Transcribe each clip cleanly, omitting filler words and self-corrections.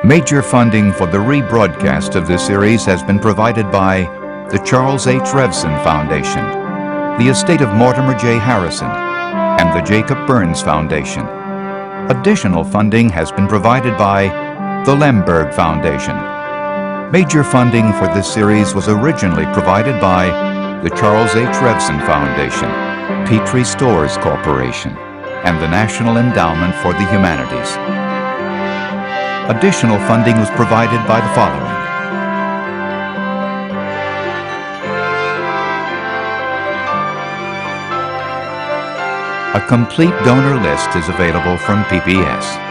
Major funding for the rebroadcast of this series has been provided by the Charles H. Revson Foundation, the estate of Mortimer J. Harrison, and the Jacob Burns Foundation. Additional funding has been provided by the Lemberg Foundation. Major funding for this series was originally provided by the Charles H. Revson Foundation, Petrie Stores Corporation, and the National Endowment for the Humanities. Additional funding was provided by the following: a complete donor list is available from PBS.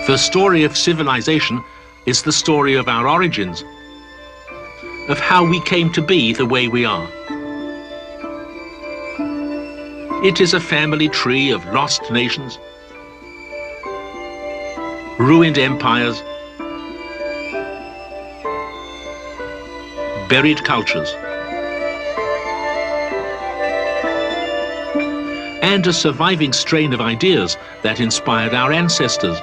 The story of civilization is the story of our origins, of how we came to be the way we are. It is a family tree of lost nations, ruined empires, buried cultures, and a surviving strain of ideas that inspired our ancestors.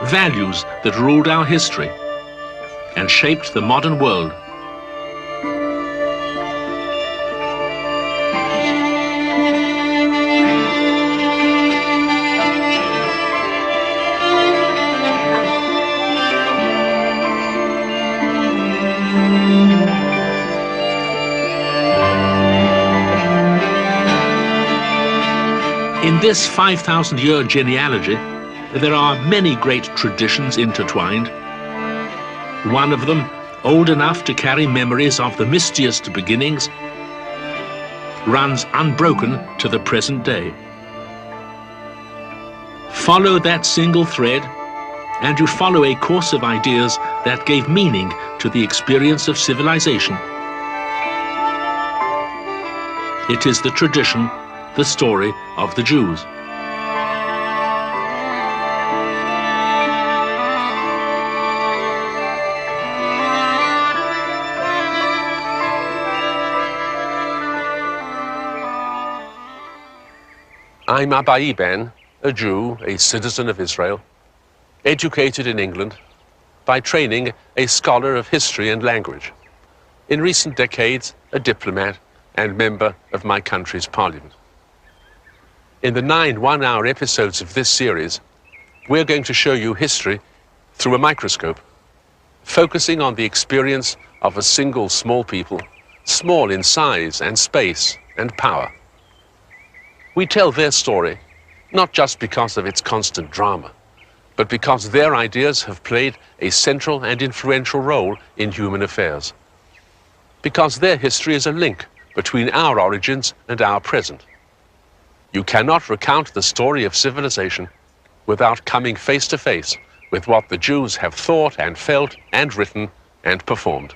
Values that ruled our history and shaped the modern world. In this 5,000-year genealogy, there are many great traditions intertwined. One of them, old enough to carry memories of the mistiest beginnings, runs unbroken to the present day. Follow that single thread, and you follow a course of ideas that gave meaning to the experience of civilization. It is the tradition, the story of the Jews. I'm Abba Eban, a Jew, a citizen of Israel, educated in England, by training a scholar of history and language, in recent decades a diplomat and member of my country's parliament. In the 9 one-hour episodes of this series, we're going to show you history through a microscope, focusing on the experience of a single small people, small in size and space and power. We tell their story, not just because of its constant drama, but because their ideas have played a central and influential role in human affairs. Because their history is a link between our origins and our present. You cannot recount the story of civilization without coming face to face with what the Jews have thought and felt and written and performed.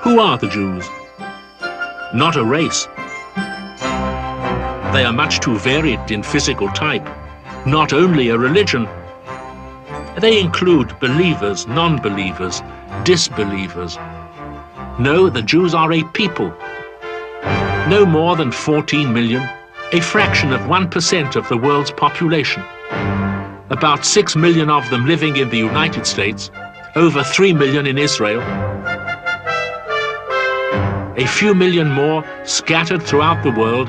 Who are the Jews? Not a race. They are much too varied in physical type. Not only a religion. They include believers, non-believers, disbelievers. No, the Jews are a people. No more than 14 million, a fraction of 1% of the world's population. About 6 million of them living in the United States, over 3 million in Israel, a few million more scattered throughout the world,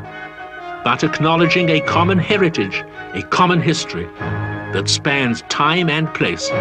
but acknowledging a common heritage, a common history that spans time and place.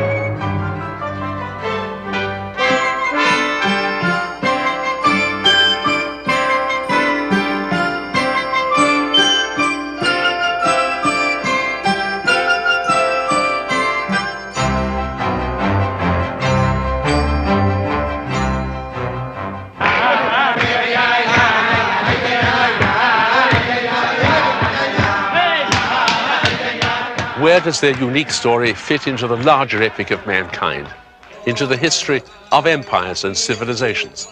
Where does their unique story fit into the larger epic of mankind, into the history of empires and civilizations?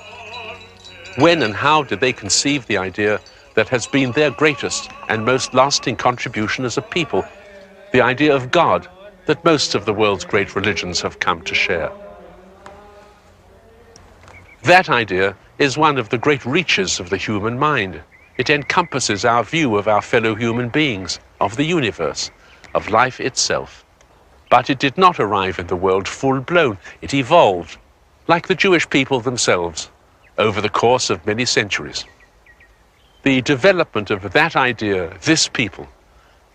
When and how did they conceive the idea that has been their greatest and most lasting contribution as a people, the idea of God that most of the world's great religions have come to share? That idea is one of the great reaches of the human mind. It encompasses our view of our fellow human beings, of the universe, of life itself. But it did not arrive in the world full-blown. It evolved, like the Jewish people themselves, over the course of many centuries. The development of that idea, this people,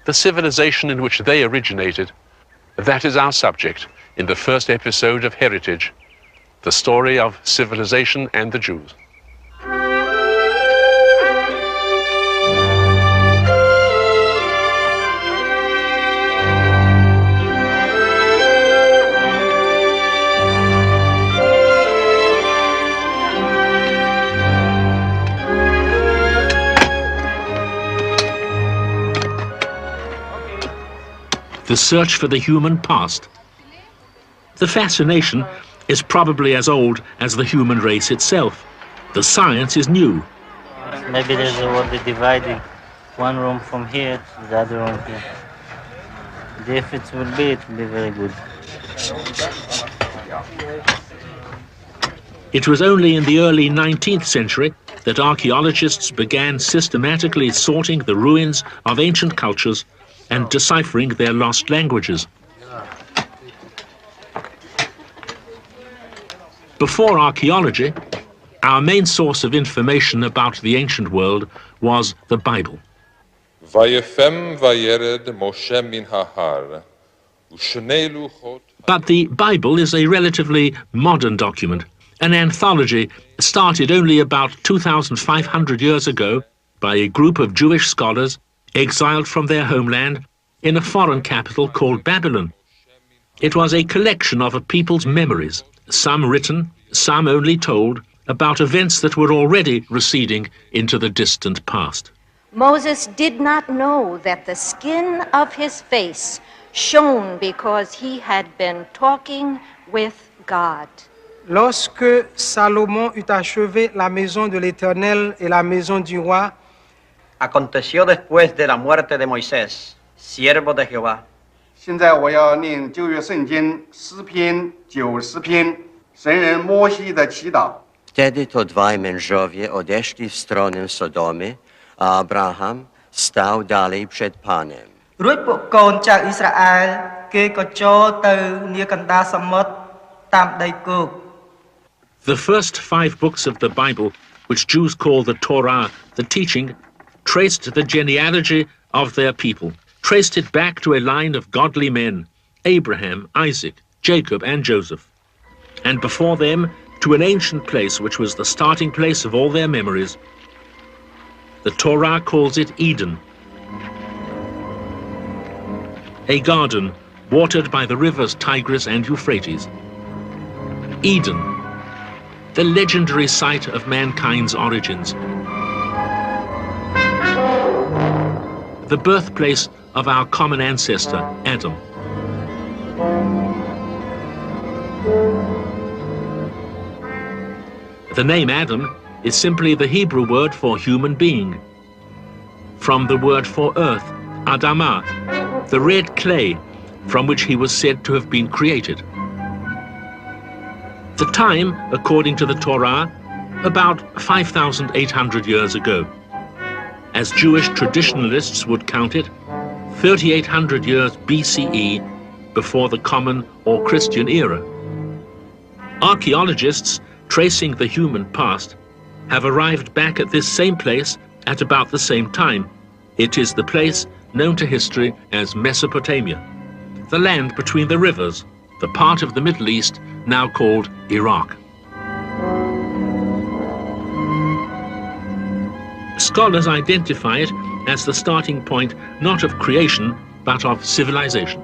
the civilization in which they originated, that is our subject in the first episode of Heritage, the story of civilization and the Jews. The search for the human past. The fascination is probably as old as the human race itself. The science is new. Maybe there's a wall dividing one room from here to the other room here. If it will be very good. It was only in the early 19th century that archaeologists began systematically sorting the ruins of ancient cultures and deciphering their lost languages. Before archaeology, our main source of information about the ancient world was the Bible. But the Bible is a relatively modern document, an anthology started only about 2,500 years ago by a group of Jewish scholars exiled from their homeland in a foreign capital called Babylon. It was a collection of a people's memories, some written, some only told, about events that were already receding into the distant past. Moses did not know that the skin of his face shone because he had been talking with God. Lorsque Salomon eut achevé la maison de l'Éternel et la maison du roi, aconteció después de la muerte de Moisés, siervo de Jehová. 现在我要念旧约圣经诗篇90篇，神人摩西的祈祷。 Wtedy to dwaj mężowie odeszli w stronę Sodomy, a Abraham stał dalej przed Panem. រួចពួកកូនចៅអ៊ីស្រាអែលគេក៏ចូលទៅនាកណ្ដាលសមុទ្រតាមដីគោក The first 5 books of the Bible, which Jews call the Torah, the teaching, traced the genealogy of their people, traced it back to a line of godly men, Abraham, Isaac, Jacob, and Joseph, and before them to an ancient place which was the starting place of all their memories. The Torah calls it Eden, a garden watered by the rivers Tigris and Euphrates. Eden, the legendary site of mankind's origins, the birthplace of our common ancestor, Adam. The name Adam is simply the Hebrew word for human being, from the word for earth, Adamah, the red clay from which he was said to have been created. The time, according to the Torah, about 5,800 years ago. As Jewish traditionalists would count it, 3,800 years BCE before the Common or Christian era. Archaeologists tracing the human past have arrived back at this same place at about the same time. It is the place known to history as Mesopotamia, the land between the rivers, the part of the Middle East now called Iraq. Scholars identify it as the starting point not of creation, but of civilization.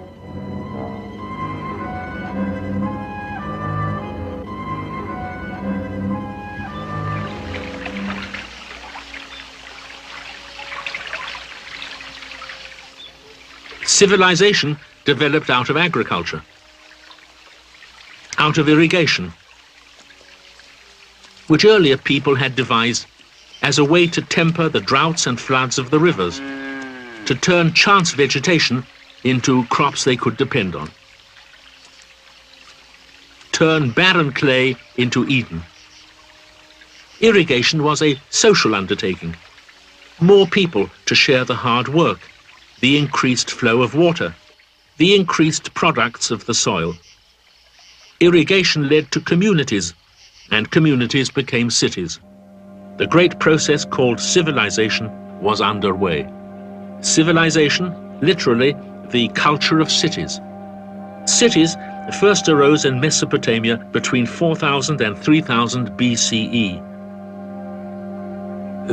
Civilization developed out of agriculture, out of irrigation, which earlier people had devised as a way to temper the droughts and floods of the rivers, to turn chance vegetation into crops they could depend on, turn barren clay into Eden. Irrigation was a social undertaking. More people to share the hard work, the increased flow of water, the increased products of the soil. Irrigation led to communities, and communities became cities. The great process called civilization was underway. Civilization, literally, the culture of cities. Cities first arose in Mesopotamia between 4000 and 3000 BCE.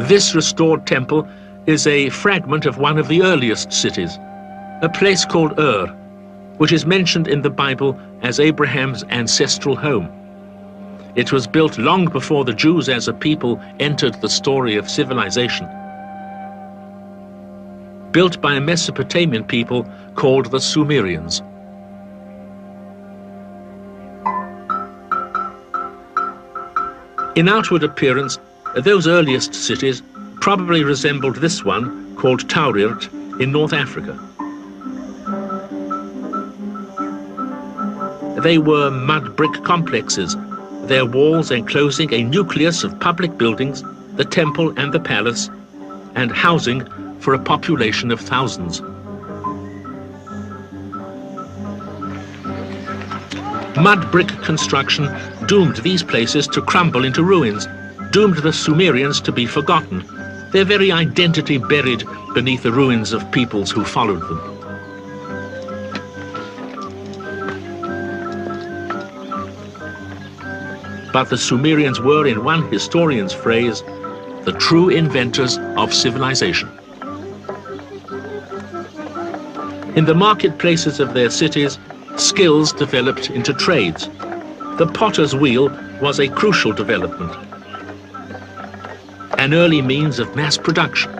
This restored temple is a fragment of one of the earliest cities, a place called Ur, which is mentioned in the Bible as Abraham's ancestral home. It was built long before the Jews as a people entered the story of civilization. Built by a Mesopotamian people called the Sumerians. In outward appearance, those earliest cities probably resembled this one called Taurirt in North Africa. They were mud brick complexes, their walls enclosing a nucleus of public buildings, the temple and the palace, and housing for a population of thousands. Mud brick construction doomed these places to crumble into ruins, doomed the Sumerians to be forgotten, their very identity buried beneath the ruins of peoples who followed them. But the Sumerians were, in one historian's phrase, the true inventors of civilization. In the marketplaces of their cities, skills developed into trades. The potter's wheel was a crucial development, an early means of mass production.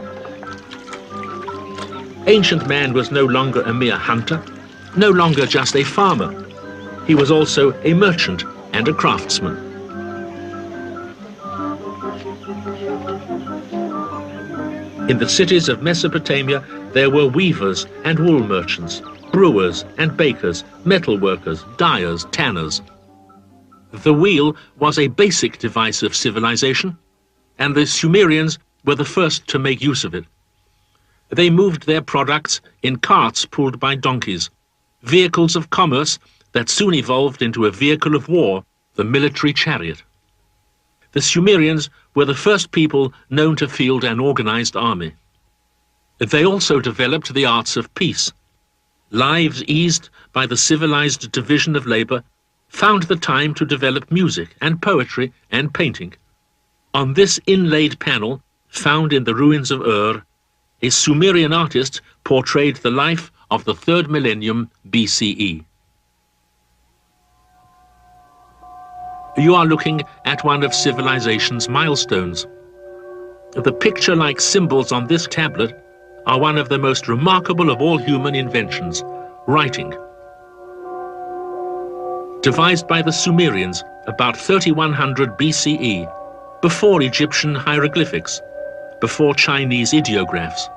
Ancient man was no longer a mere hunter, no longer just a farmer. He was also a merchant and a craftsman. In the cities of Mesopotamia, there were weavers and wool merchants, brewers and bakers, metal workers, dyers, tanners. The wheel was a basic device of civilization, and the Sumerians were the first to make use of it. They moved their products in carts pulled by donkeys, vehicles of commerce that soon evolved into a vehicle of war, the military chariot. The Sumerians were the first people known to field an organized army. They also developed the arts of peace. Lives eased by the civilized division of labor found the time to develop music and poetry and painting. On this inlaid panel, found in the ruins of Ur, a Sumerian artist portrayed the life of the 3rd millennium BCE. You are looking at one of civilization's milestones. The picture-like symbols on this tablet are one of the most remarkable of all human inventions, writing. Devised by the Sumerians about 3100 BCE, before Egyptian hieroglyphics, before Chinese ideographs.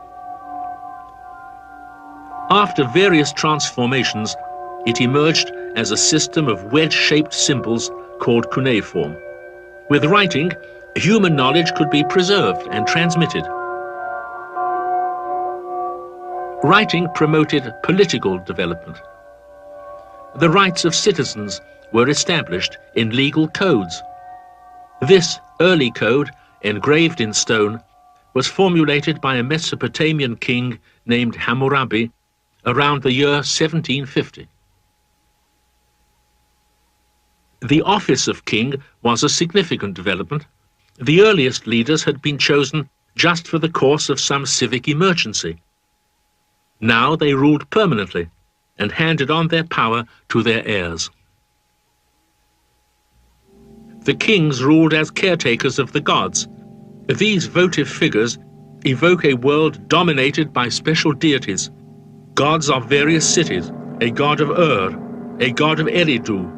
After various transformations, it emerged as a system of wedge-shaped symbols called cuneiform. With writing, human knowledge could be preserved and transmitted. Writing promoted political development. The rights of citizens were established in legal codes. This early code, engraved in stone, was formulated by a Mesopotamian king named Hammurabi around the year 1750. The office of king was a significant development. The earliest leaders had been chosen just for the course of some civic emergency. Now they ruled permanently and handed on their power to their heirs. The kings ruled as caretakers of the gods. These votive figures evoke a world dominated by special deities, gods of various cities, a god of Ur, a god of Eridu,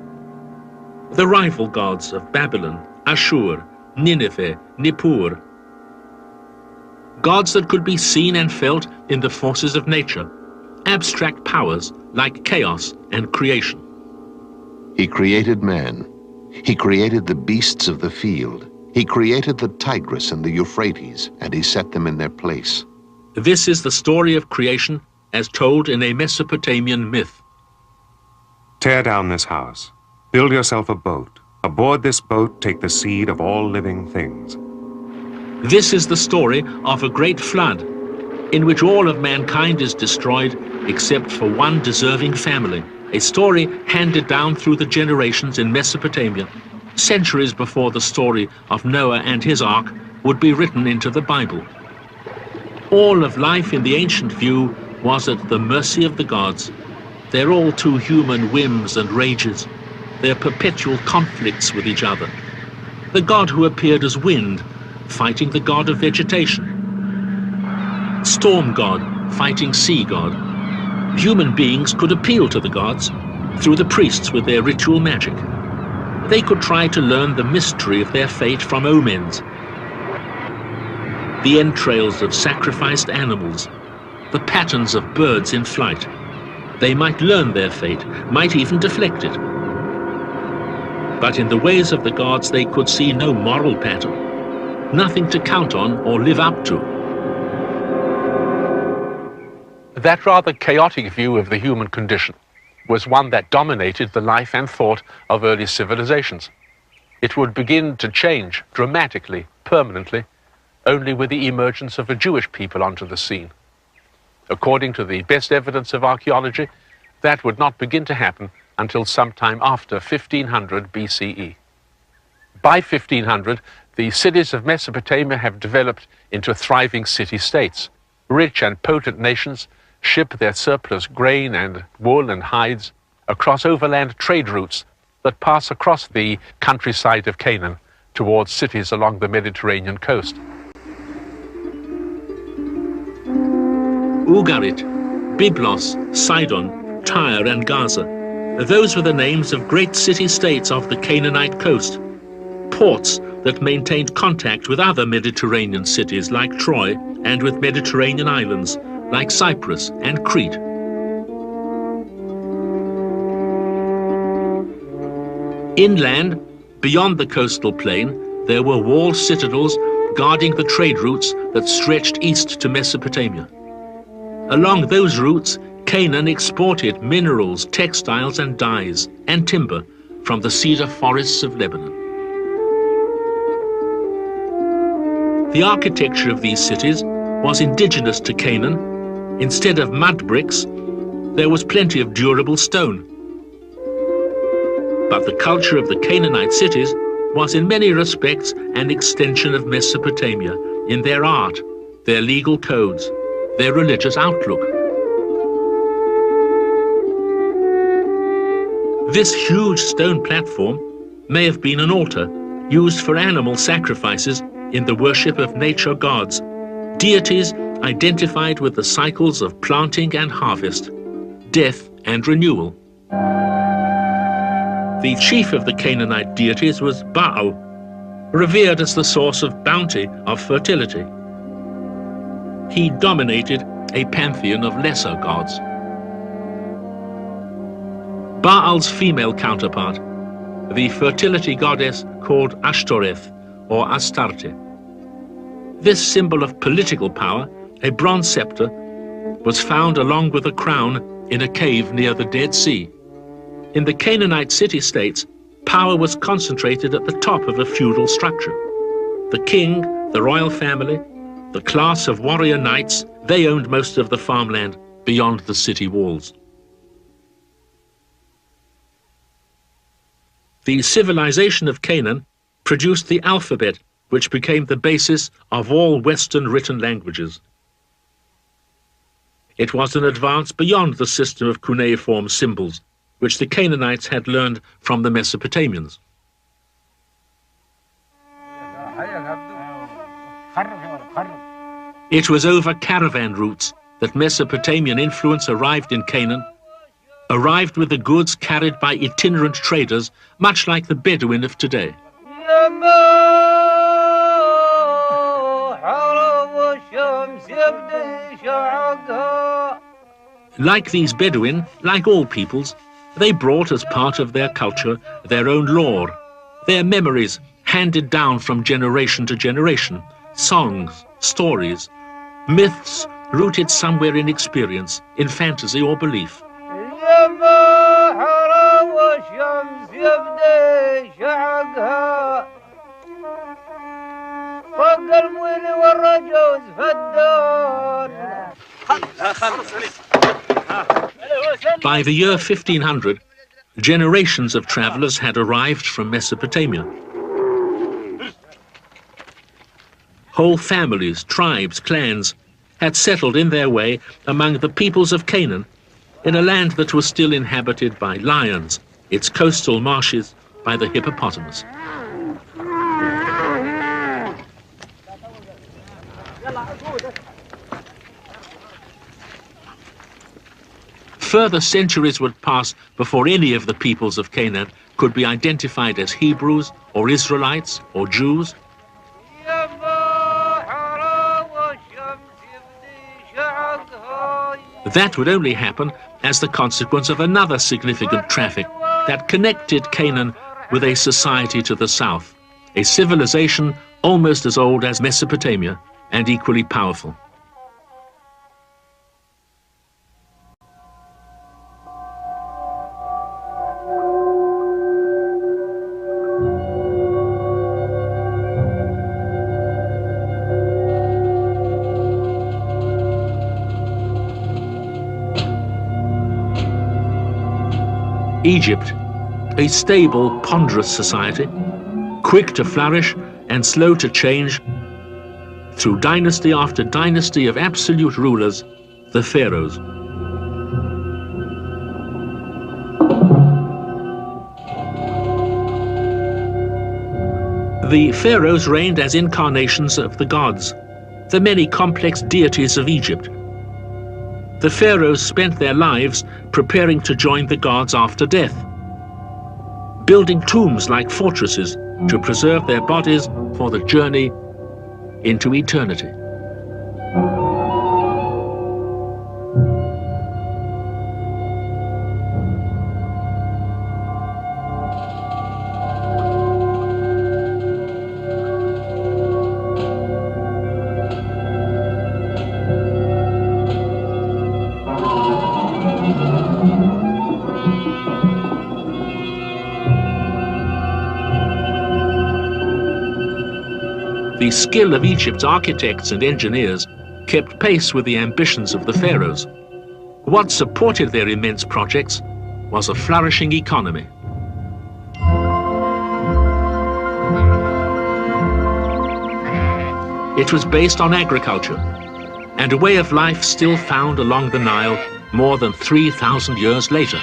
the rival gods of Babylon, Ashur, Nineveh, Nippur, gods that could be seen and felt in the forces of nature, abstract powers like chaos and creation. He created man. He created the beasts of the field. He created the Tigris and the Euphrates, and he set them in their place. This is the story of creation as told in a Mesopotamian myth. Tear down this house. Build yourself a boat. Aboard this boat take the seed of all living things. This is the story of a great flood in which all of mankind is destroyed except for one deserving family, a story handed down through the generations in Mesopotamia, centuries before the story of Noah and his ark would be written into the Bible. All of life in the ancient view was at the mercy of the gods, their all too human whims and rages, their perpetual conflicts with each other. The god who appeared as wind, fighting the god of vegetation. Storm god, fighting sea god. Human beings could appeal to the gods through the priests with their ritual magic. They could try to learn the mystery of their fate from omens, the entrails of sacrificed animals, the patterns of birds in flight. They might learn their fate, might even deflect it. But in the ways of the gods they could see no moral pattern, nothing to count on or live up to. That rather chaotic view of the human condition was one that dominated the life and thought of early civilizations. It would begin to change dramatically, permanently, only with the emergence of a Jewish people onto the scene. According to the best evidence of archaeology, that would not begin to happen until sometime after 1500 BCE. By 1500, the cities of Mesopotamia have developed into thriving city-states. Rich and potent nations ship their surplus grain and wool and hides across overland trade routes that pass across the countryside of Canaan towards cities along the Mediterranean coast. Ugarit, Byblos, Sidon, Tyre and Gaza. Those were the names of great city-states of the Canaanite coast, ports that maintained contact with other Mediterranean cities like Troy and with Mediterranean islands like Cyprus and Crete. Inland, beyond the coastal plain, there were walled citadels guarding the trade routes that stretched east to Mesopotamia. Along those routes, Canaan exported minerals, textiles and dyes, and timber from the cedar forests of Lebanon. The architecture of these cities was indigenous to Canaan. Instead of mud bricks, there was plenty of durable stone. But the culture of the Canaanite cities was in many respects an extension of Mesopotamia in their art, their legal codes, their religious outlook. This huge stone platform may have been an altar used for animal sacrifices in the worship of nature gods, deities identified with the cycles of planting and harvest, death and renewal. The chief of the Canaanite deities was Baal, revered as the source of bounty, of fertility. He dominated a pantheon of lesser gods. Baal's female counterpart, the fertility goddess called Ashtoreth or Astarte. This symbol of political power, a bronze scepter, was found along with a crown in a cave near the Dead Sea. In the Canaanite city-states, power was concentrated at the top of a feudal structure. The king, the royal family, the class of warrior knights, they owned most of the farmland beyond the city walls. The civilization of Canaan produced the alphabet, which became the basis of all Western written languages. It was an advance beyond the system of cuneiform symbols, which the Canaanites had learned from the Mesopotamians. It was over caravan routes that Mesopotamian influence arrived in Canaan, arrived with the goods carried by itinerant traders, much like the Bedouin of today. Like these Bedouin, like all peoples, they brought as part of their culture their own lore, their memories handed down from generation to generation, songs, stories, myths rooted somewhere in experience, in fantasy or belief. By the year 1500, generations of travelers had arrived from Mesopotamia. Whole families, tribes, clans had settled in their way among the peoples of Canaan in a land that was still inhabited by lions, its coastal marshes by the hippopotamus. Further centuries would pass before any of the peoples of Canaan could be identified as Hebrews or Israelites or Jews. That would only happen as the consequence of another significant traffic that connected Canaan with a society to the south, a civilization almost as old as Mesopotamia and equally powerful. Egypt, a stable, ponderous society, quick to flourish and slow to change, through dynasty after dynasty of absolute rulers, the pharaohs. The pharaohs reigned as incarnations of the gods, the many complex deities of Egypt. The pharaohs spent their lives preparing to join the gods after death, building tombs like fortresses to preserve their bodies for the journey into eternity. The skill of Egypt's architects and engineers kept pace with the ambitions of the pharaohs. What supported their immense projects was a flourishing economy. It was based on agriculture and a way of life still found along the Nile more than 3,000 years later.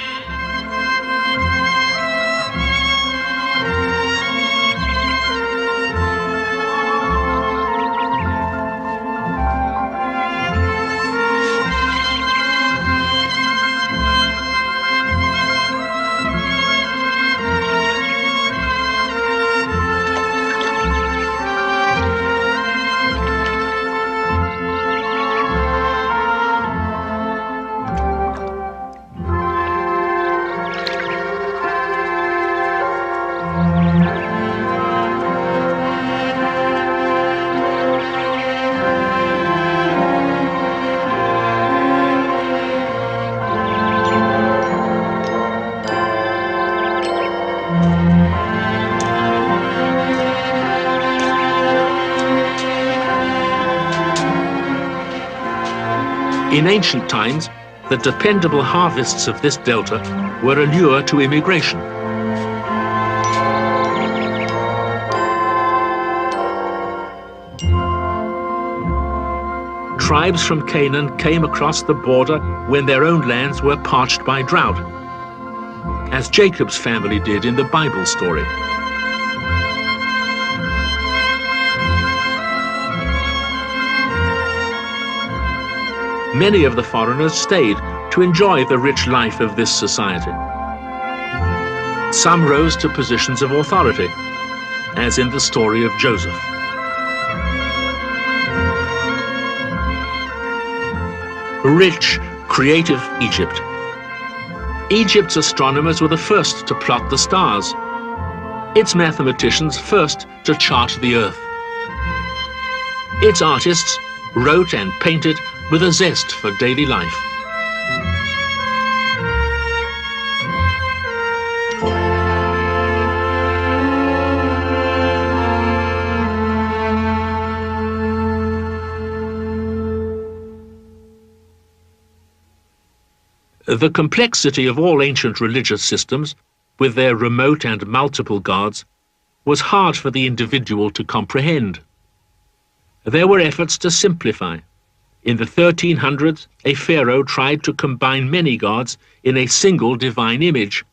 In ancient times, the dependable harvests of this delta were a lure to immigration. Tribes from Canaan came across the border when their own lands were parched by drought, as Jacob's family did in the Bible story. Many of the foreigners stayed to enjoy the rich life of this society. Some rose to positions of authority, as in the story of Joseph. Rich, creative Egypt. Egypt's astronomers were the first to plot the stars, its mathematicians first to chart the earth. Its artists wrote and painted with a zest for daily life. The complexity of all ancient religious systems, with their remote and multiple gods, was hard for the individual to comprehend. There were efforts to simplify. In the 1300s, a pharaoh tried to combine many gods in a single divine image,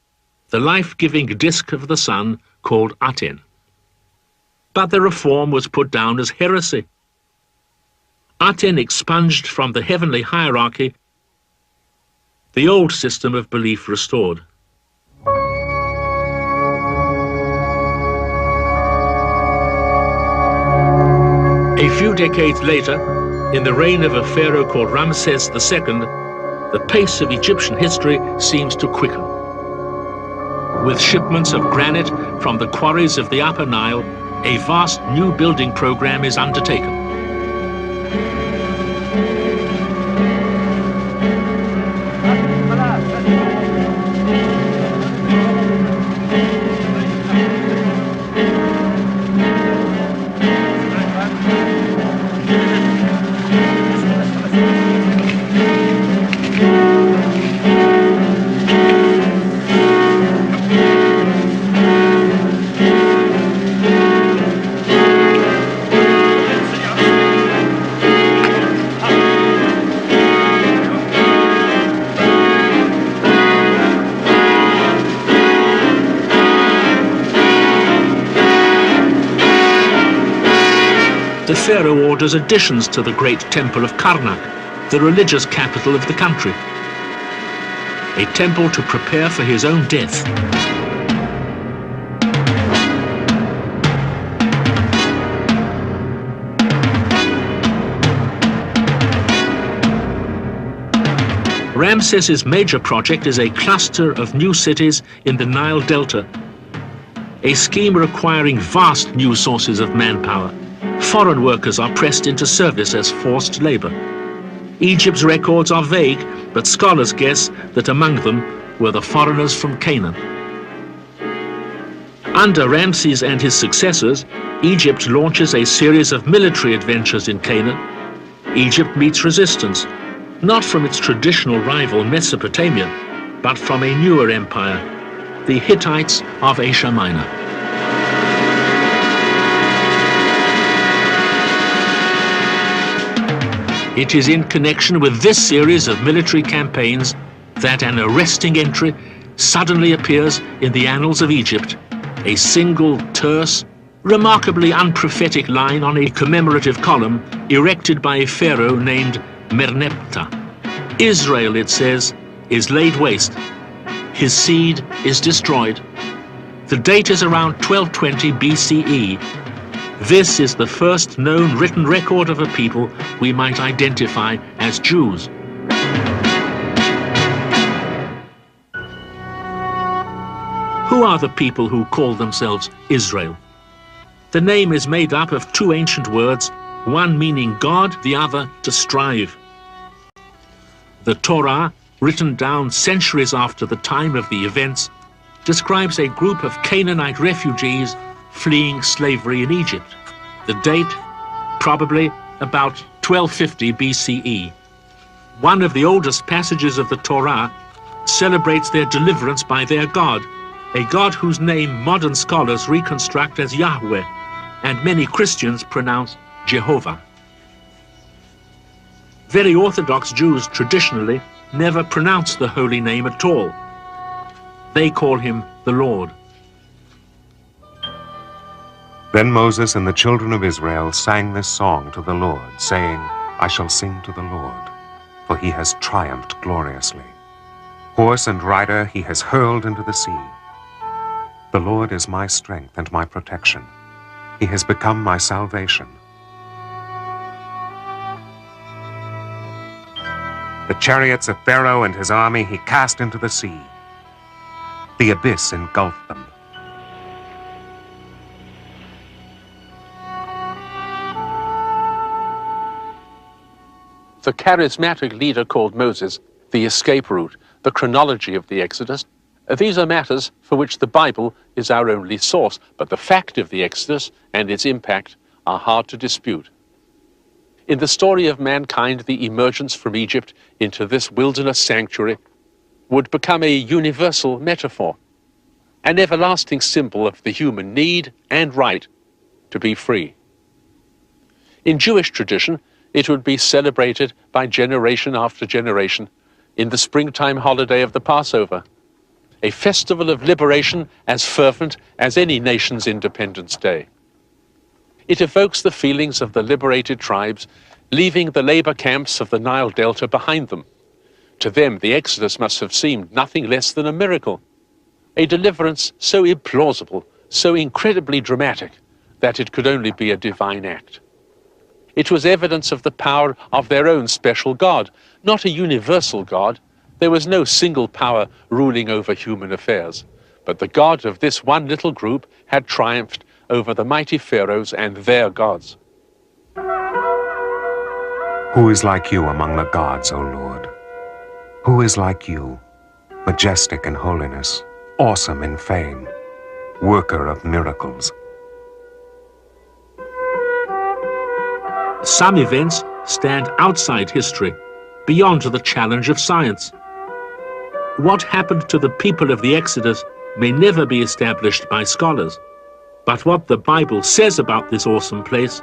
the life-giving disk of the sun called Aten. But the reform was put down as heresy. Aten expunged from the heavenly hierarchy, the old system of belief restored. A few decades later, in the reign of a pharaoh called Ramses II, the pace of Egyptian history seems to quicken. With shipments of granite from the quarries of the Upper Nile, a vast new building program is undertaken. The pharaoh orders additions to the great temple of Karnak, the religious capital of the country. A temple to prepare for his own death. Ramses's major project is a cluster of new cities in the Nile Delta, a scheme requiring vast new sources of manpower. Foreign workers are pressed into service as forced labor. Egypt's records are vague, but scholars guess that among them were the foreigners from Canaan. Under Ramses and his successors, Egypt launches a series of military adventures in Canaan. Egypt meets resistance, not from its traditional rival Mesopotamia, but from a newer empire, the Hittites of Asia Minor. It is in connection with this series of military campaigns that an arresting entry suddenly appears in the annals of Egypt, a single terse, remarkably unprophetic line on a commemorative column erected by a pharaoh named Merneptah. Israel, it says, is laid waste. His seed is destroyed. The date is around 1220 BCE. This is the first known written record of a people we might identify as Jews. Who are the people who call themselves Israel? The name is made up of two ancient words, one meaning God, the other to strive. The Torah, written down centuries after the time of the events, describes a group of Canaanite refugees fleeing slavery in Egypt. The date, probably about 1250 BCE. One of the oldest passages of the Torah celebrates their deliverance by their God, a God whose name modern scholars reconstruct as Yahweh, and many Christians pronounce Jehovah. Very Orthodox Jews traditionally never pronounce the holy name at all. They call him the Lord. Then Moses and the children of Israel sang this song to the Lord, saying, I shall sing to the Lord, for he has triumphed gloriously. Horse and rider he has hurled into the sea. The Lord is my strength and my protection. He has become my salvation. The chariots of Pharaoh and his army he cast into the sea. The abyss engulfed them. The charismatic leader called Moses, the escape route, the chronology of the Exodus, these are matters for which the Bible is our only source, but the fact of the Exodus and its impact are hard to dispute. In the story of mankind, the emergence from Egypt into this wilderness sanctuary would become a universal metaphor, an everlasting symbol of the human need and right to be free. In Jewish tradition, it would be celebrated by generation after generation in the springtime holiday of the Passover, a festival of liberation as fervent as any nation's Independence Day. It evokes the feelings of the liberated tribes leaving the labor camps of the Nile Delta behind them. To them, the Exodus must have seemed nothing less than a miracle, a deliverance so implausible, so incredibly dramatic, that it could only be a divine act. It was evidence of the power of their own special God, not a universal God. There was no single power ruling over human affairs, but the God of this one little group had triumphed over the mighty pharaohs and their gods. Who is like you among the gods, O Lord? Who is like you, majestic in holiness, awesome in fame, worker of miracles? Some events stand outside history, beyond the challenge of science. What happened to the people of the Exodus may never be established by scholars, but what the Bible says about this awesome place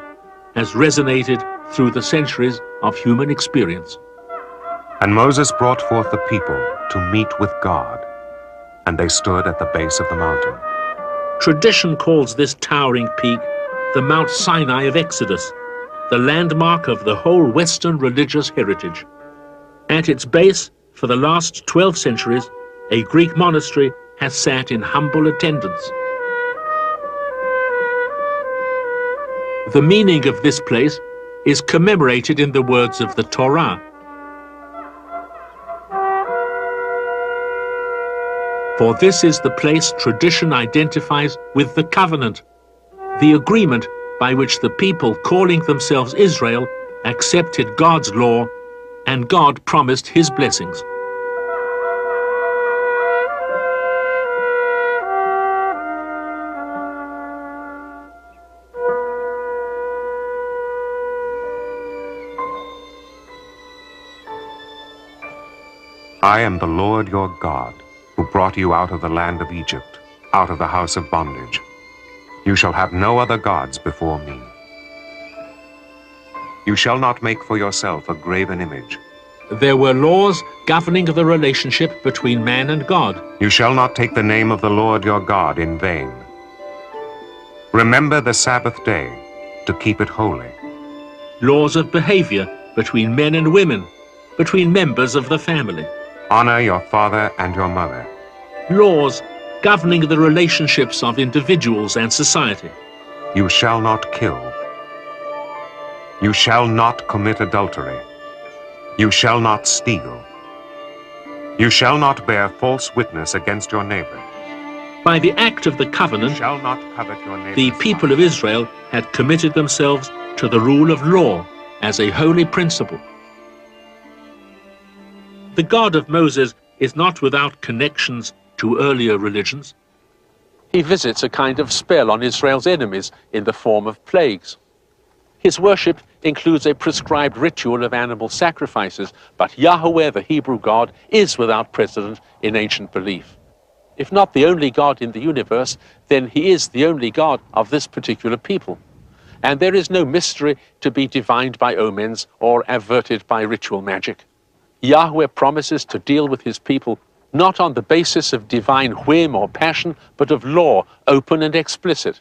has resonated through the centuries of human experience. And Moses brought forth the people to meet with God, and they stood at the base of the mountain. Tradition calls this towering peak the Mount Sinai of Exodus, the landmark of the whole Western religious heritage. At its base, for the last 12 centuries, a Greek monastery has sat in humble attendance. The meaning of this place is commemorated in the words of the Torah. For this is the place tradition identifies with the covenant, the agreement by which the people calling themselves Israel accepted God's law and God promised his blessings. I am the Lord your God, who brought you out of the land of Egypt, out of the house of bondage. You shall have no other gods before me. You shall not make for yourself a graven image. There were laws governing the relationship between man and God. You shall not take the name of the Lord your God in vain. Remember the Sabbath day to keep it holy. Laws of behavior between men and women, between members of the family. Honor your father and your mother. Laws governing the relationships of individuals and society. You shall not kill. You shall not commit adultery. You shall not steal. You shall not bear false witness against your neighbor. By the act of the covenant, You shall not covet your neighbor's the people of Israel had committed themselves to the rule of law as a holy principle. The God of Moses is not without connections to earlier religions. He visits a kind of spell on Israel's enemies in the form of plagues. His worship includes a prescribed ritual of animal sacrifices, but Yahweh, the Hebrew God, is without precedent in ancient belief. If not the only God in the universe, then he is the only God of this particular people. And there is no mystery to be divined by omens or averted by ritual magic. Yahweh promises to deal with his people not on the basis of divine whim or passion, but of law, open and explicit.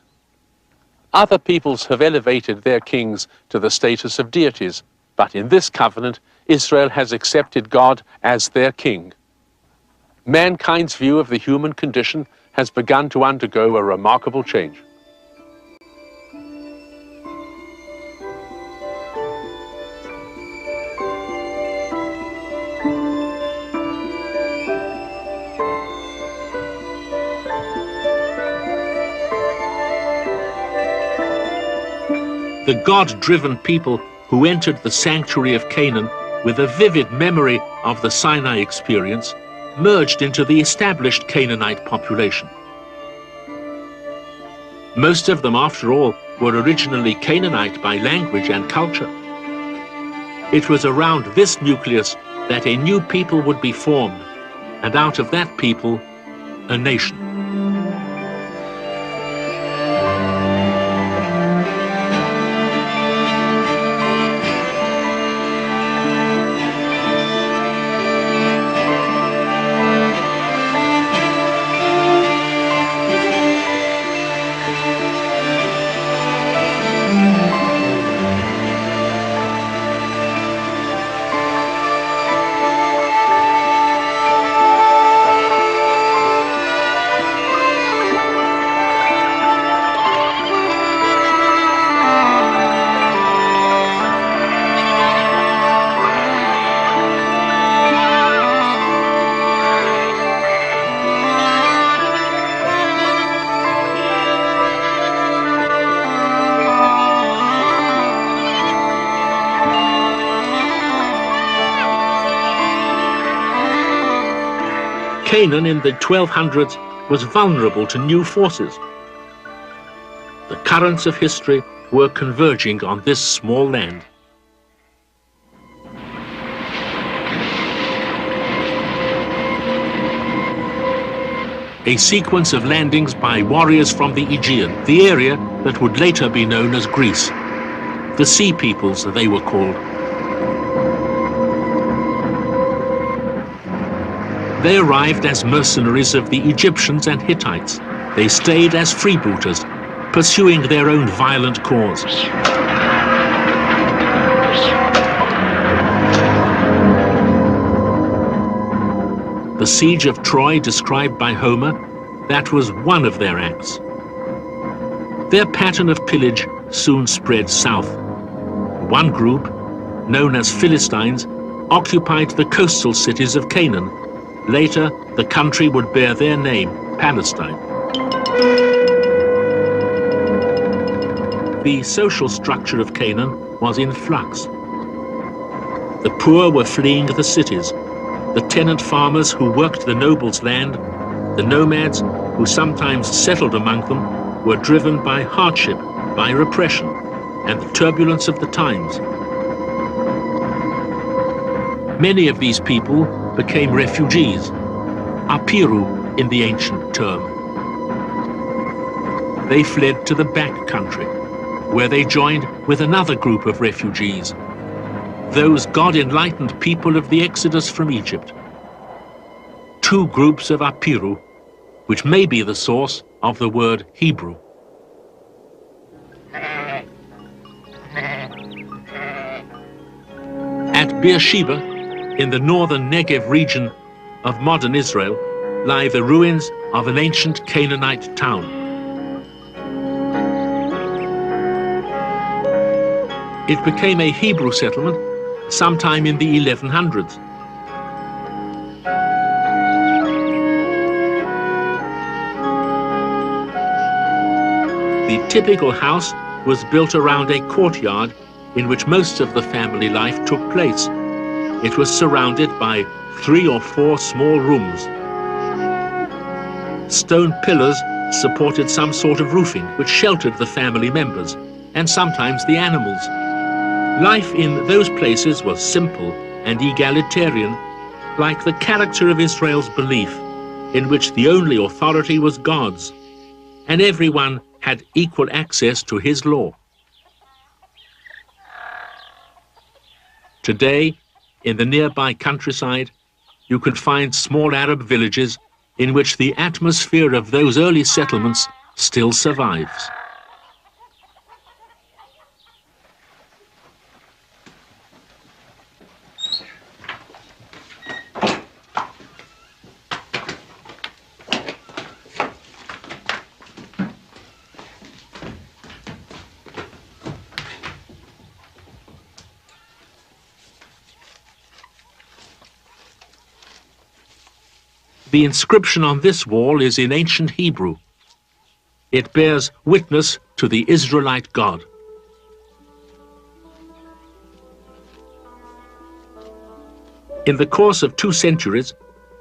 Other peoples have elevated their kings to the status of deities, but in this covenant, Israel has accepted God as their king. Mankind's view of the human condition has begun to undergo a remarkable change. The God-driven people who entered the sanctuary of Canaan with a vivid memory of the Sinai experience merged into the established Canaanite population. Most of them, after all, were originally Canaanite by language and culture. It was around this nucleus that a new people would be formed, and out of that people, a nation. Canaan in the 1200s was vulnerable to new forces. The currents of history were converging on this small land. A sequence of landings by warriors from the Aegean, the area that would later be known as Greece. The Sea Peoples, they were called. They arrived as mercenaries of the Egyptians and Hittites. They stayed as freebooters, pursuing their own violent cause. The siege of Troy, described by Homer, that was one of their acts. Their pattern of pillage soon spread south. One group, known as Philistines, occupied the coastal cities of Canaan. Later, the country would bear their name, Palestine. The social structure of Canaan was in flux. The poor were fleeing the cities. The tenant farmers who worked the nobles' land, the nomads who sometimes settled among them, were driven by hardship, by repression, and the turbulence of the times. Many of these people became refugees, apiru in the ancient term. They fled to the back country, where they joined with another group of refugees, those God-enlightened people of the Exodus from Egypt. Two groups of apiru, which may be the source of the word Hebrew. At Beersheba, in the northern Negev region of modern Israel, lie the ruins of an ancient Canaanite town. It became a Hebrew settlement sometime in the 1100s. The typical house was built around a courtyard in which most of the family life took place. It was surrounded by 3 or 4 small rooms. Stone pillars supported some sort of roofing which sheltered the family members and sometimes the animals. Life in those places was simple and egalitarian, like the character of Israel's belief, in which the only authority was God's, and everyone had equal access to his law. Today, in the nearby countryside, you can find small Arab villages in which the atmosphere of those early settlements still survives. The inscription on this wall is in ancient Hebrew. It bears witness to the Israelite God. In the course of 2 centuries,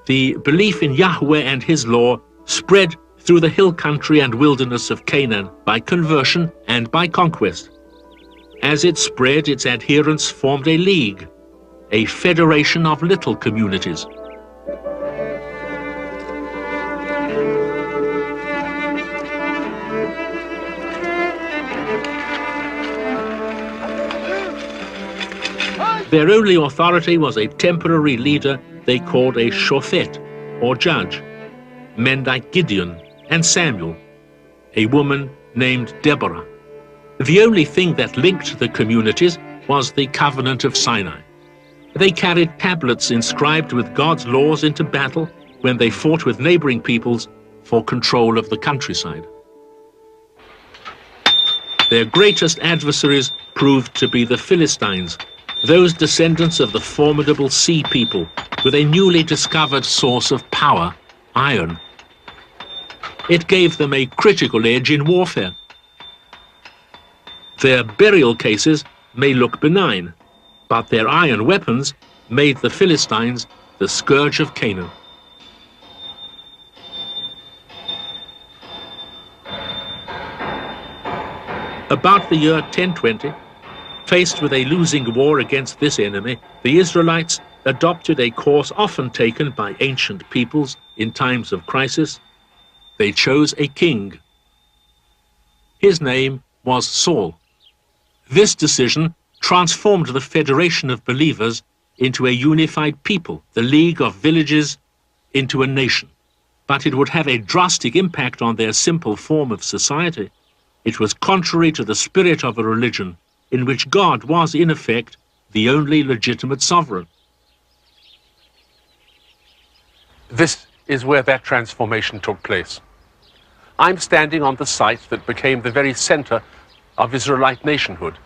the belief in Yahweh and his law spread through the hill country and wilderness of Canaan by conversion and by conquest. As it spread, its adherents formed a league, a federation of little communities. Their only authority was a temporary leader they called a shofet, or judge, men like Gideon and Samuel, a woman named Deborah. The only thing that linked the communities was the covenant of Sinai. They carried tablets inscribed with God's laws into battle when they fought with neighboring peoples for control of the countryside. Their greatest adversaries proved to be the Philistines, those descendants of the formidable sea people with a newly discovered source of power, iron. It gave them a critical edge in warfare. Their burial cases may look benign, but their iron weapons made the Philistines the scourge of Canaan. About the year 1020, faced with a losing war against this enemy, the Israelites adopted a course often taken by ancient peoples in times of crisis. They chose a king. His name was Saul. This decision transformed the federation of believers into a unified people, the league of villages into a nation. But it would have a drastic impact on their simple form of society. It was contrary to the spirit of a religion in which God was, in effect, the only legitimate sovereign. This is where that transformation took place. I'm standing on the site that became the very center of Israelite nationhood,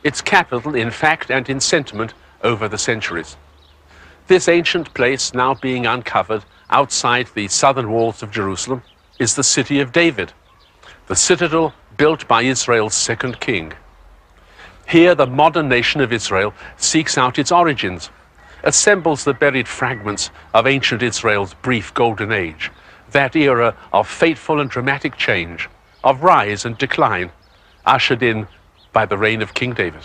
its capital in fact and in sentiment over the centuries. This ancient place, now being uncovered outside the southern walls of Jerusalem, is the city of David, the citadel built by Israel's second king. Here, the modern nation of Israel seeks out its origins, assembles the buried fragments of ancient Israel's brief golden age, that era of fateful and dramatic change, of rise and decline, ushered in by the reign of King David.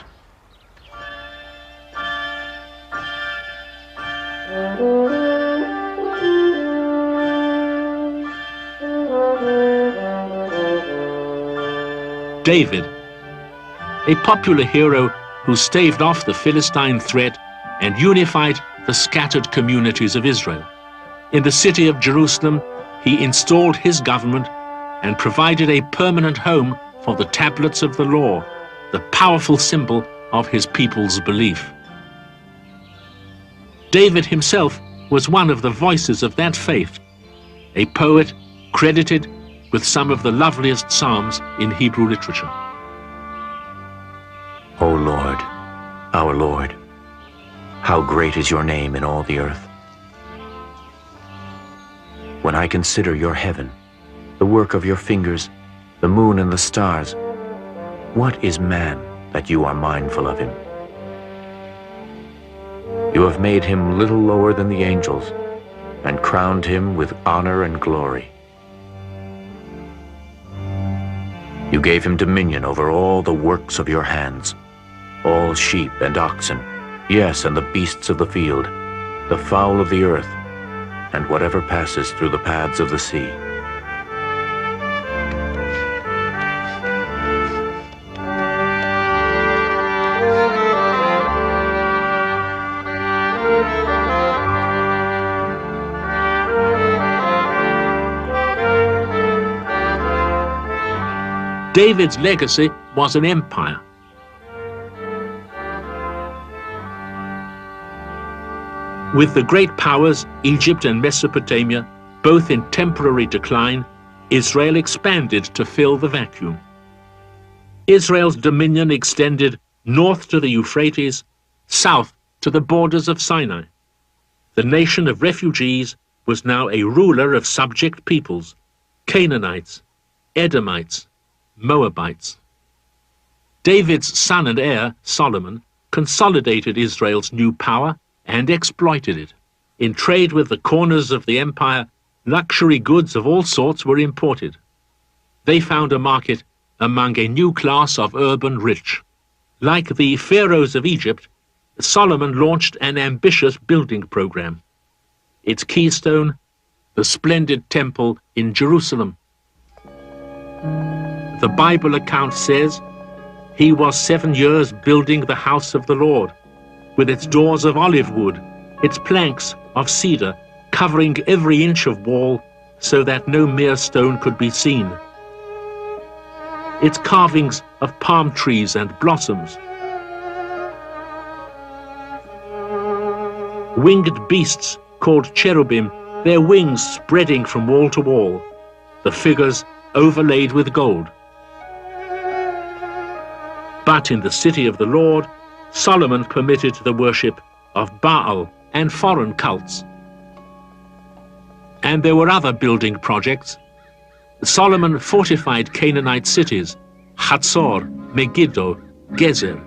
David, a popular hero who staved off the Philistine threat and unified the scattered communities of Israel. In the city of Jerusalem, he installed his government and provided a permanent home for the tablets of the law, the powerful symbol of his people's belief. David himself was one of the voices of that faith, a poet credited with some of the loveliest psalms in Hebrew literature. O Lord, our Lord, how great is your name in all the earth. When I consider your heaven, the work of your fingers, the moon and the stars, what is man that you are mindful of him? You have made him little lower than the angels and crowned him with honor and glory. You gave him dominion over all the works of your hands. All all sheep and oxen, yes, and the beasts of the field, the fowl of the earth, and whatever passes through the paths of the sea. David's legacy was an empire. With the great powers, Egypt and Mesopotamia, both in temporary decline, Israel expanded to fill the vacuum. Israel's dominion extended north to the Euphrates, south to the borders of Sinai. The nation of refugees was now a ruler of subject peoples, Canaanites, Edomites, Moabites. David's son and heir, Solomon, consolidated Israel's new power and exploited it. In trade with the corners of the empire, luxury goods of all sorts were imported. They found a market among a new class of urban rich. Like the pharaohs of Egypt, Solomon launched an ambitious building program. Its keystone, the splendid temple in Jerusalem. The Bible account says, "He was 7 years building the house of the Lord, with its doors of olive wood, its planks of cedar, covering every inch of wall, so that no mere stone could be seen. Its carvings of palm trees and blossoms. Winged beasts called cherubim, their wings spreading from wall to wall, the figures overlaid with gold." But in the city of the Lord, Solomon permitted the worship of Baal and foreign cults. And there were other building projects. Solomon fortified Canaanite cities, Hatzor, Megiddo, Gezer.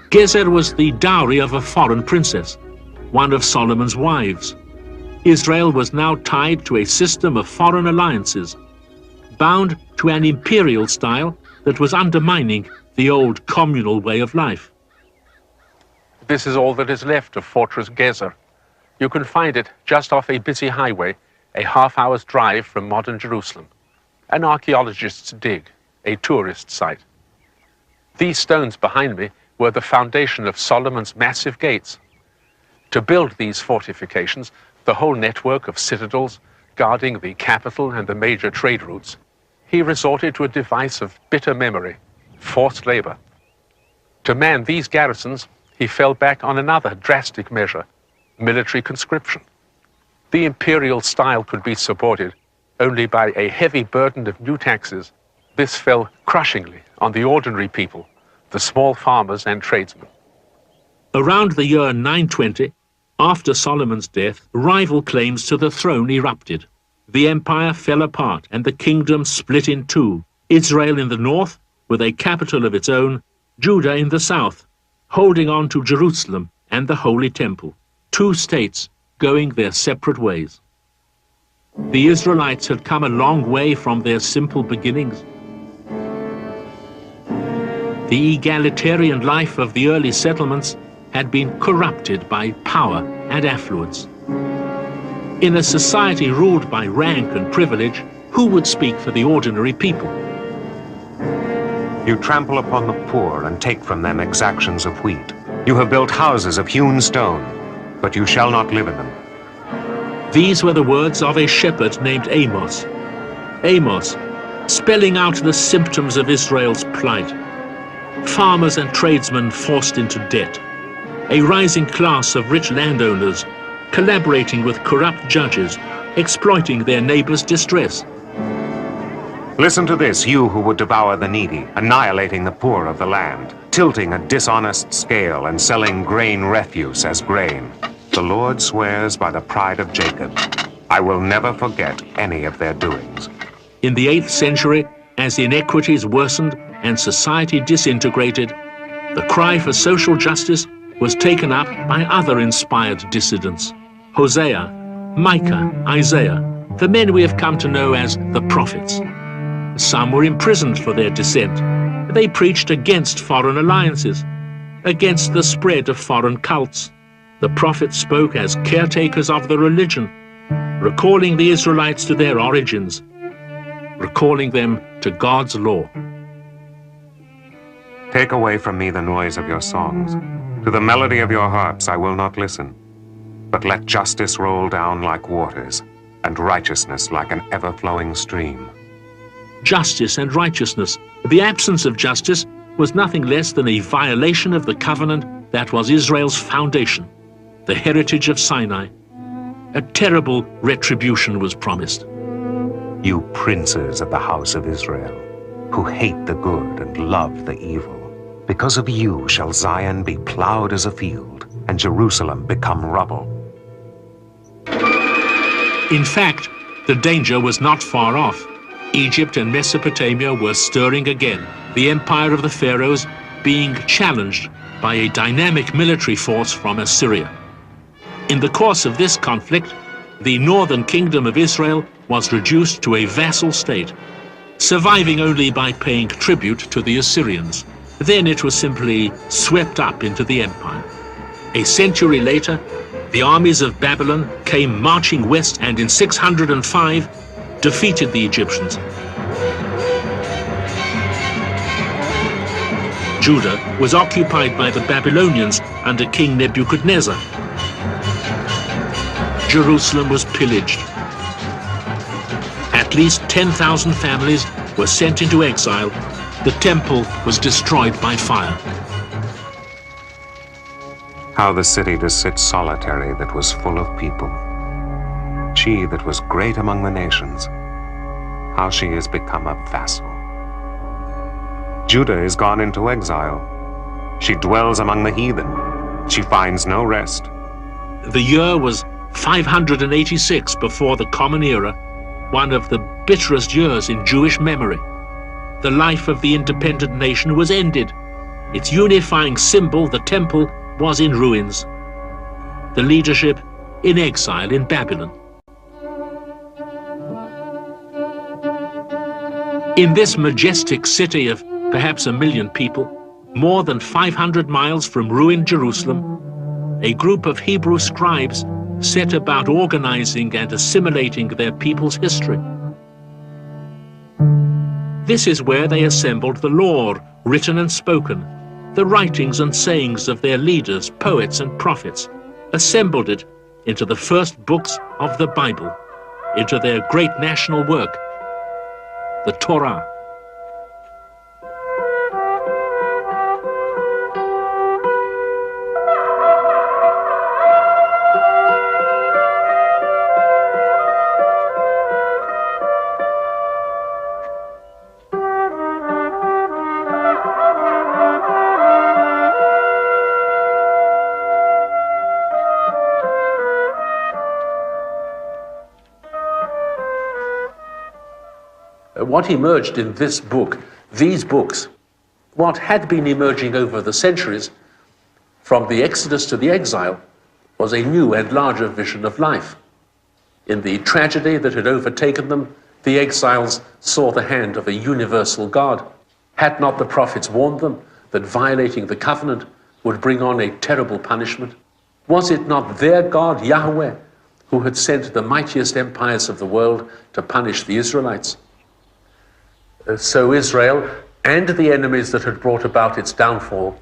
Gezer was the dowry of a foreign princess, one of Solomon's wives. Israel was now tied to a system of foreign alliances, bound to an imperial style that was undermining the old communal way of life. This is all that is left of Fortress Gezer. You can find it just off a busy highway, a half-hour's drive from modern Jerusalem. An archaeologist's dig, a tourist site. These stones behind me were the foundation of Solomon's massive gates. To build these fortifications, the whole network of citadels guarding the capital and the major trade routes, he resorted to a device of bitter memory, forced labor. To man these garrisons, he fell back on another drastic measure, military conscription. The imperial style could be supported only by a heavy burden of new taxes. This fell crushingly on the ordinary people, the small farmers and tradesmen. Around the year 920, after Solomon's death, rival claims to the throne erupted. The empire fell apart and the kingdom split in two, Israel in the north, with a capital of its own, Judah in the south, holding on to Jerusalem and the Holy Temple, two states going their separate ways. The Israelites had come a long way from their simple beginnings. The egalitarian life of the early settlements had been corrupted by power and affluence. In a society ruled by rank and privilege, who would speak for the ordinary people? You trample upon the poor and take from them exactions of wheat. You have built houses of hewn stone, but you shall not live in them. These were the words of a shepherd named Amos. Amos, spelling out the symptoms of Israel's plight. Farmers and tradesmen forced into debt. A rising class of rich landowners collaborating with corrupt judges, exploiting their neighbors' distress. Listen to this, you who would devour the needy, annihilating the poor of the land, tilting a dishonest scale and selling grain refuse as grain. The Lord swears by the pride of Jacob, I will never forget any of their doings. In the 8th century, as inequities worsened and society disintegrated, the cry for social justice was taken up by other inspired dissidents. Hosea, Micah, Isaiah, the men we have come to know as the prophets. Some were imprisoned for their dissent. They preached against foreign alliances. against the spread of foreign cults. The prophets spoke as caretakers of the religion, recalling the Israelites to their origins, recalling them to God's law. Take away from me the noise of your songs. To the melody of your harps I will not listen. But let justice roll down like waters, and righteousness like an ever-flowing stream. Justice and righteousness. The absence of justice was nothing less than a violation of the covenant that was Israel's foundation, the heritage of Sinai. A terrible retribution was promised. You princes of the house of Israel, who hate the good and love the evil, because of you shall Zion be plowed as a field, and Jerusalem become rubble. In fact, the danger was not far off. Egypt and Mesopotamia were stirring again, the empire of the pharaohs being challenged by a dynamic military force from Assyria. In the course of this conflict, the northern kingdom of Israel was reduced to a vassal state, surviving only by paying tribute to the Assyrians. Then it was simply swept up into the empire. A century later, the armies of Babylon came marching west and in 605 defeated the Egyptians. Judah was occupied by the Babylonians under King Nebuchadnezzar. Jerusalem was pillaged. At least 10,000 families were sent into exile. The temple was destroyed by fire. How the city does sit solitary that was full of people. She that was great among the nations, how she is become a vassal. Judah is gone into exile. She dwells among the heathen. She finds no rest. The year was 586 before the Common Era, one of the bitterest years in Jewish memory. The life of the independent nation was ended. Its unifying symbol, the temple, was in ruins. The leadership in exile in Babylon. In this majestic city of perhaps 1 million people, more than 500 miles from ruined Jerusalem, a group of Hebrew scribes set about organizing and assimilating their people's history. This is where they assembled the law, written and spoken, the writings and sayings of their leaders, poets and prophets, assembled it into the first books of the Bible, into their great national work, the Torah. What emerged in this book, these books, what had been emerging over the centuries, from the Exodus to the exile, was a new and larger vision of life. In the tragedy that had overtaken them, the exiles saw the hand of a universal God. Had not the prophets warned them that violating the covenant would bring on a terrible punishment? Was it not their God, Yahweh, who had sent the mightiest empires of the world to punish the Israelites? So Israel and the enemies that had brought about its downfall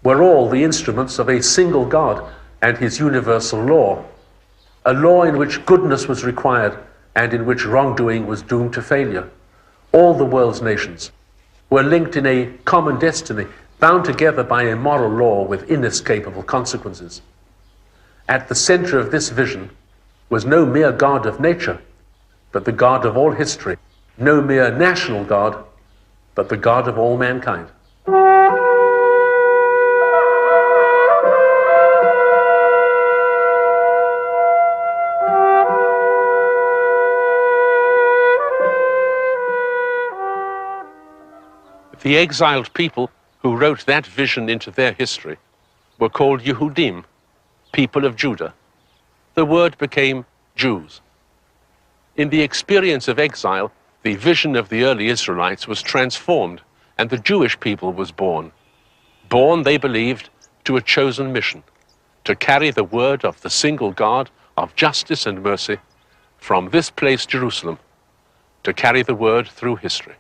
were all the instruments of a single God and his universal law, a law in which goodness was required and in which wrongdoing was doomed to failure. All the world's nations were linked in a common destiny, bound together by a moral law with inescapable consequences. At the center of this vision was no mere God of nature, but the God of all history, no mere national God, but the God of all mankind. The exiled people who wrote that vision into their history were called Yehudim, people of Judah. The word became Jews. In the experience of exile, the vision of the early Israelites was transformed, and the Jewish people was born. Born, they believed, to a chosen mission, to carry the word of the single God of justice and mercy from this place, Jerusalem, to carry the word through history.